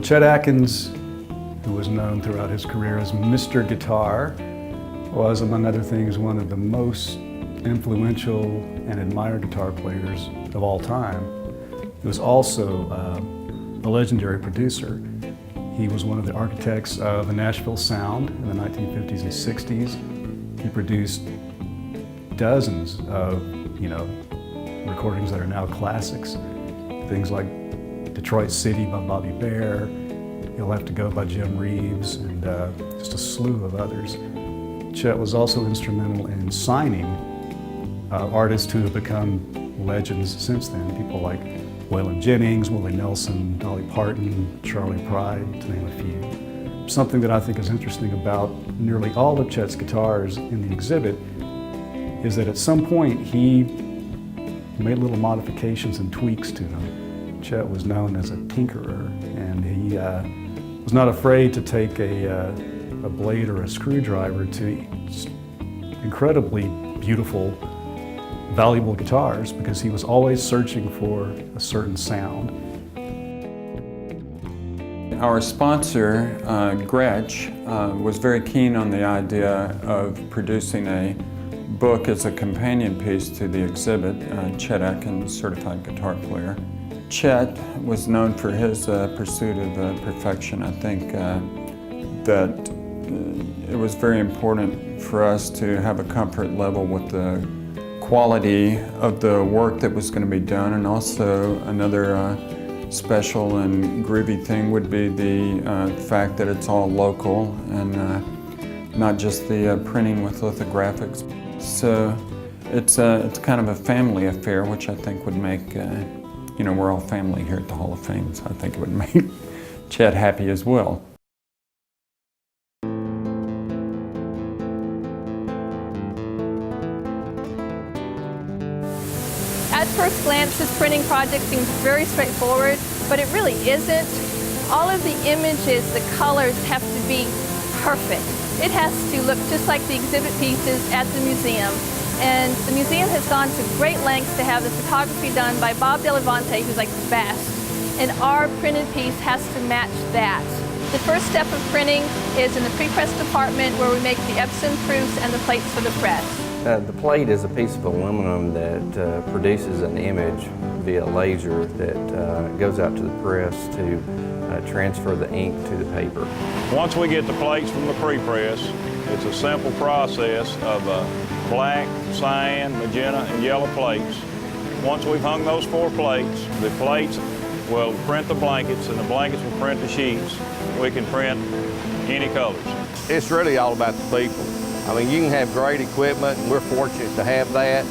Chet Atkins, who was known throughout his career as Mr. Guitar, was, among other things, one of the most influential and admired guitar players of all time. He was also a legendary producer. He was one of the architects of the Nashville sound in the 1950s and 60s. He produced dozens of, recordings that are now classics. Things like Detroit City by Bobby Bare, You'll Have to Go by Jim Reeves, and just a slew of others. Chet was also instrumental in signing artists who have become legends since then. People like Waylon Jennings, Willie Nelson, Dolly Parton, Charlie Pride, to name a few. Something that I think is interesting about nearly all of Chet's guitars in the exhibit is that at some point he made little modifications and tweaks to them. Chet was known as a tinkerer, and he was not afraid to take a blade or a screwdriver to incredibly beautiful, valuable guitars, because he was always searching for a certain sound. Our sponsor, Gretsch, was very keen on the idea of producing a book as a companion piece to the exhibit, Chet Atkins, Certified Guitar Player. Chet was known for his pursuit of perfection. I think that it was very important for us to have a comfort level with the quality of the work that was going to be done, and also another special and groovy thing would be the fact that it's all local and not just the printing with lithographics. So it's kind of a family affair, which I think would make, we're all family here at the Hall of Fame, so I think it would make Chet happy as well. At first glance, this printing project seems very straightforward, but it really isn't. All of the images, the colors have to be perfect. It has to look just like the exhibit pieces at the museum. And the museum has gone to great lengths to have the photography done by Bob Delavante, who's like the best. And our printed piece has to match that. The first step of printing is in the pre-press department, where we make the Epson proofs and the plates for the press. The plate is a piece of aluminum that produces an image via laser that goes out to the press to transfer the ink to the paper. Once we get the plates from the pre-press, it's a simple process of black, cyan, magenta, and yellow plates. Once we've hung those 4 plates, the plates will print the blankets, and the blankets will print the sheets. We can print any colors. It's really all about the people. I mean, you can have great equipment, and we're fortunate to have that,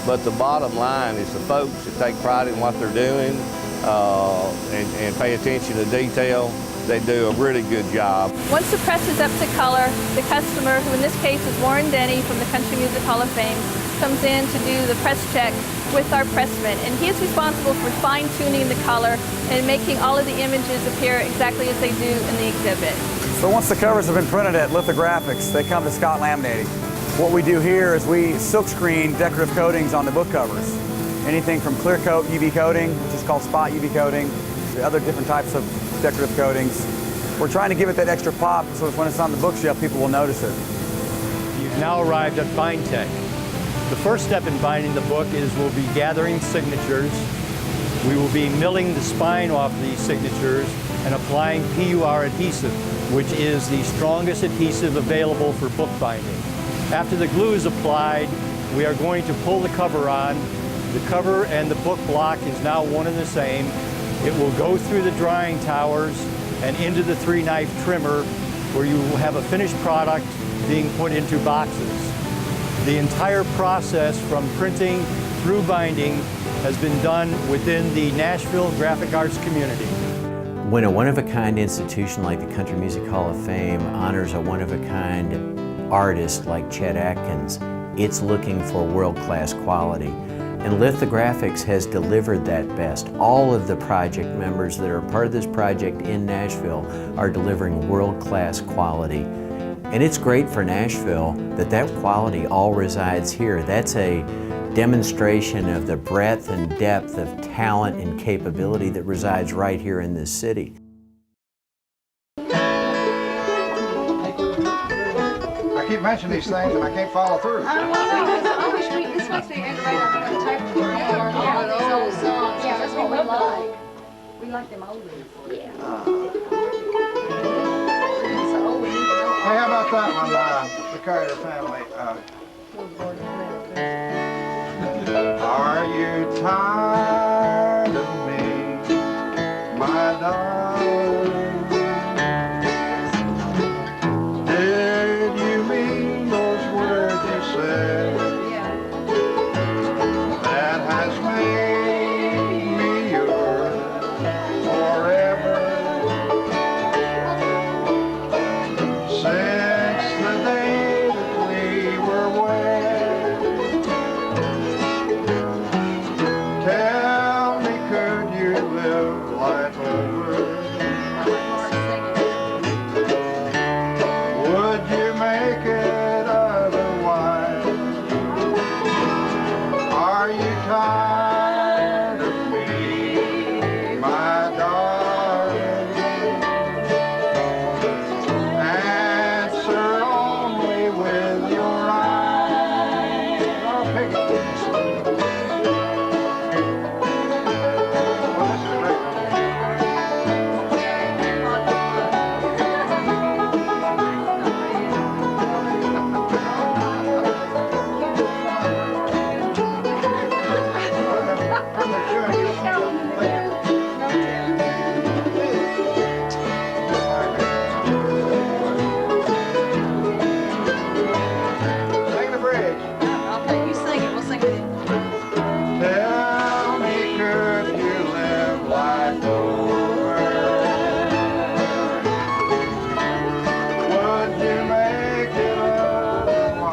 but the bottom line is the folks that take pride in what they're doing and pay attention to detail. They do a really good job. Once the press is up to color, the customer, who in this case is Warren Denny from the Country Music Hall of Fame, comes in to do the press check with our pressman, and he is responsible for fine-tuning the color and making all of the images appear exactly as they do in the exhibit. So once the covers have been printed at lithographics, they come to Scott Laminating. What we do here is we silkscreen decorative coatings on the book covers. Anything from clear coat UV coating, which is called spot UV coating, to other different types of decorative coatings. We're trying to give it that extra pop so that when it's on the bookshelf, people will notice it. You've now arrived at Bind Tech. The first step in binding the book is we'll be gathering signatures. We will be milling the spine off these signatures and applying PUR adhesive, which is the strongest adhesive available for book binding. After the glue is applied, we are going to pull the cover on. The cover and the book block is now one and the same. It will go through the drying towers and into the 3-knife trimmer, where you will have a finished product being put into boxes. The entire process from printing through binding has been done within the Nashville graphic arts community. When a one-of-a-kind institution like the Country Music Hall of Fame honors a one-of-a-kind artist like Chet Atkins, it's looking for world-class quality. And Lithographics has delivered that best. All of the project members that are part of this project in Nashville are delivering world-class quality. And it's great for Nashville that that quality all resides here. That's a demonstration of the breadth and depth of talent and capability that resides right here in this city. I keep mentioning these things and I can't follow through. I wish this makes me integrate on the tape recorder. Yeah, these old songs. Yeah, that's what we like. We like them oldies. Yeah. Hey, how about that one, the Carter family? Are you tired of me, my darling? Did you mean those words you said? That has made me yours forever. Since the day that we were wed, tell me, could you live life over? Would you make it otherwise? Are you tired of me, my darling? Answer only with your eyes. Oh, Piggy. Well, this is great. Sing the bridge. Okay, you sing it. We'll sing with you. Tell me, could you live life over? Would you make it otherwise?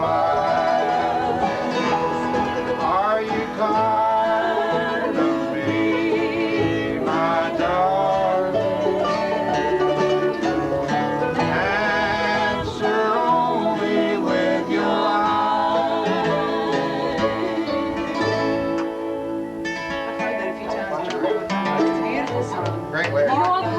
Are you tired of me, my darling? Answer only with your eyes. I've heard that a few times. It's a beautiful song. Great lyrics. You know all the